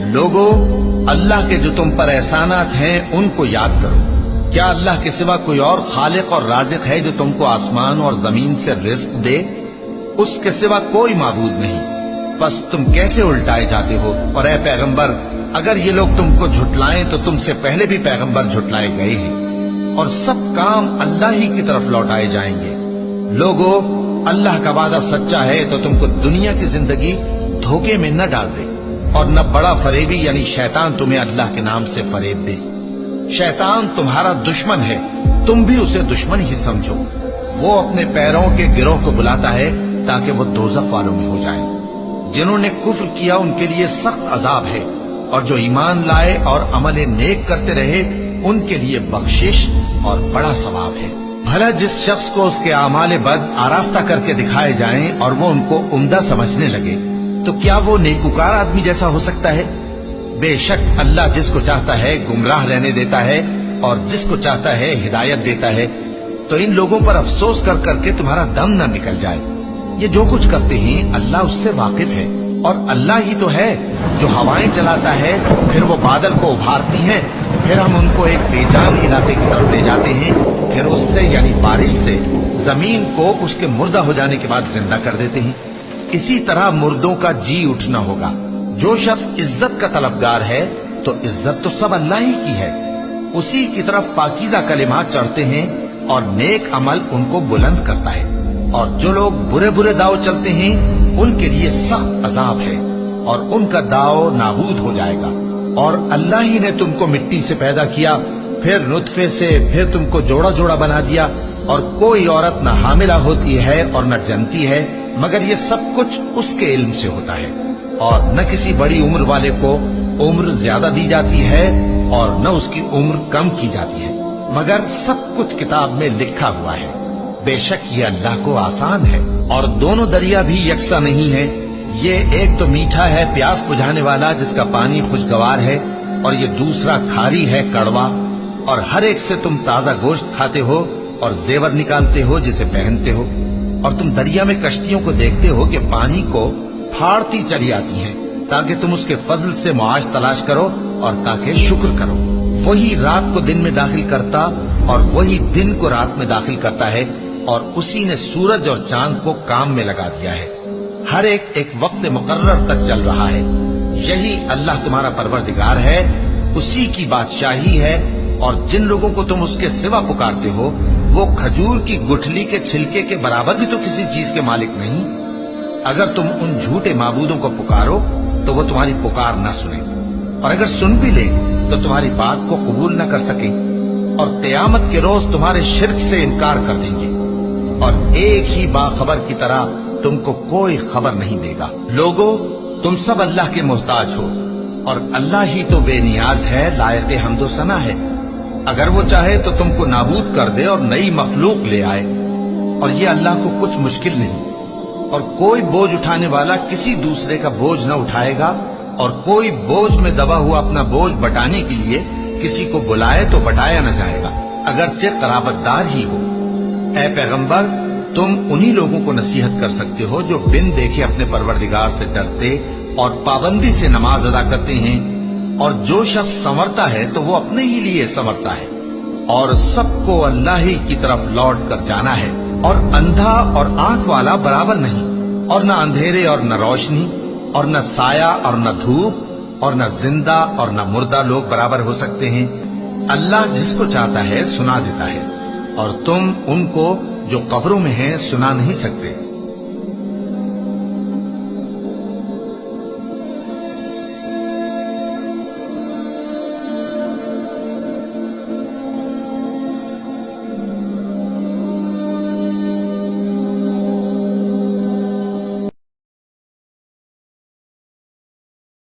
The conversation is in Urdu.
لوگو، اللہ کے جو تم پر احسانات ہیں ان کو یاد کرو۔ کیا اللہ کے سوا کوئی اور خالق اور رازق ہے جو تم کو آسمان اور زمین سے رزق دے؟ اس کے سوا کوئی معبود نہیں۔ بس تم کیسے الٹائے جاتے ہو؟ اور اے پیغمبر، اگر یہ لوگ تم کو جھٹلائیں تو تم سے پہلے بھی پیغمبر جھٹلائے گئے ہیں، اور سب کام اللہ ہی کی طرف لوٹائے جائیں گے۔ لوگو، اللہ کا وعدہ سچا ہے تو تم کو دنیا کی زندگی دھوکے میں نہ ڈال دے، اور نہ بڑا فریبی یعنی شیطان تمہیں اللہ کے نام سے فریب دے۔ شیطان تمہارا دشمن ہے، تم بھی اسے دشمن ہی سمجھو۔ وہ اپنے پیروں کے گروہ کو بلاتا ہے تاکہ وہ دوزخ والوں میں ہو جائیں۔ جنہوں نے کفر کیا ان کے لیے سخت عذاب ہے، اور جو ایمان لائے اور عمل نیک کرتے رہے ان کے لیے بخشش اور بڑا ثواب ہے۔ بھلا جس شخص کو اس کے اعمال بد آراستہ کر کے دکھائے جائیں اور وہ ان کو عمدہ سمجھنے لگے، تو کیا وہ نیکوکار آدمی جیسا ہو سکتا ہے؟ بے شک اللہ جس کو چاہتا ہے گمراہ رہنے دیتا ہے، اور جس کو چاہتا ہے ہدایت دیتا ہے۔ تو ان لوگوں پر افسوس کر کر کے تمہارا دم نہ نکل جائے۔ یہ جو کچھ کرتے ہیں اللہ اس سے واقف ہے، اور اللہ ہی تو ہے جو ہوائیں چلاتا ہے، پھر وہ بادل کو ابھارتی ہیں، پھر ہم ان کو ایک بے جان علاقے کی طرف لے جاتے ہیں، پھر اس سے یعنی بارش سے زمین کو اس کے مردہ ہو جانے کے بعد زندہ کر دیتے ہیں۔ اسی طرح مردوں کا جی اٹھنا ہوگا۔ جو شخص عزت کا طلبگار ہے تو عزت تو سب اللہ ہی کی ہے، اسی کی طرف پاکیزہ کلمات چڑھتے ہیں اور نیک عمل ان کو بلند کرتا ہے۔ اور جو لوگ برے برے داؤ چلتے ہیں ان کے لیے سخت عذاب ہے، اور ان کا داؤ نابود ہو جائے گا۔ اور اللہ ہی نے تم کو مٹی سے پیدا کیا، پھر نطفے سے، پھر تم کو جوڑا جوڑا بنا دیا، اور کوئی عورت نہ حاملہ ہوتی ہے اور نہ جنتی ہے، مگر یہ سب کچھ اس کے علم سے ہوتا ہے۔ اور نہ کسی بڑی عمر والے کو عمر زیادہ دی جاتی ہے اور نہ اس کی عمر کم کی جاتی ہے، مگر سب کچھ کتاب میں لکھا ہوا ہے۔ بے شک یہ اللہ کو آسان ہے۔ اور دونوں دریا بھی یکساں نہیں ہیں، یہ ایک تو میٹھا ہے پیاس بجھانے والا جس کا پانی خوشگوار ہے، اور یہ دوسرا کھاری ہے کڑوا۔ اور ہر ایک سے تم تازہ گوشت کھاتے ہو اور زیور نکالتے ہو جسے پہنتے ہو۔ اور تم دریا میں کشتیوں کو دیکھتے ہو کہ پانی کو پھاڑتی چلی آتی ہیں، تاکہ تم اس کے فضل سے معاش تلاش کرو اور تاکہ شکر کرو۔ وہی رات کو دن میں داخل کرتا اور وہی دن کو رات میں داخل کرتا ہے، اور اسی نے سورج اور چاند کو کام میں لگا دیا ہے۔ ہر ایک وقت مقرر تک چل رہا ہے۔ یہی اللہ تمہارا پروردگار ہے، اسی کی بادشاہی ہے۔ اور جن لوگوں کو تم اس کے سوا پکارتے ہو وہ کھجور کی گٹھلی کے چھلکے کے برابر بھی تو کسی چیز کے مالک نہیں۔ اگر تم ان جھوٹے معبودوں کو پکارو تو وہ تمہاری پکار نہ سنیں، اور اگر سن بھی لے تو تمہاری بات کو قبول نہ کر سکیں، اور قیامت کے روز تمہارے شرک سے انکار کر دیں گے، اور ایک ہی باخبر کی طرح تم کو کوئی خبر نہیں دے گا۔ لوگو، تم سب اللہ کے محتاج ہو، اور اللہ ہی تو بے نیاز ہے، لائق حمد و ثنا ہے۔ اگر وہ چاہے تو تم کو نابود کر دے اور نئی مخلوق لے آئے، اور یہ اللہ کو کچھ مشکل نہیں۔ اور کوئی بوجھ اٹھانے والا کسی دوسرے کا بوجھ نہ اٹھائے گا، اور کوئی بوجھ میں دبا ہوا اپنا بوجھ بٹانے کے لیے کسی کو بلائے تو بٹایا نہ جائے گا، اگرچہ قرابت دار ہی ہو۔ اے پیغمبر، تم انہی لوگوں کو نصیحت کر سکتے ہو جو بن دیکھے اپنے پروردگار سے ڈرتے اور پابندی سے نماز ادا کرتے ہیں، اور جو شخص سنورتا ہے تو وہ اپنے ہی لیے سنورتا ہے، اور سب کو اللہ ہی کی طرف لوٹ کر جانا ہے۔ اور اندھا اور آنکھ والا برابر نہیں، اور نہ اندھیرے اور نہ روشنی، اور نہ سایہ اور نہ دھوپ، اور نہ زندہ اور نہ مردہ لوگ برابر ہو سکتے ہیں۔ اللہ جس کو چاہتا ہے سنا دیتا ہے، اور تم ان کو جو قبروں میں ہیں سنا نہیں سکتے۔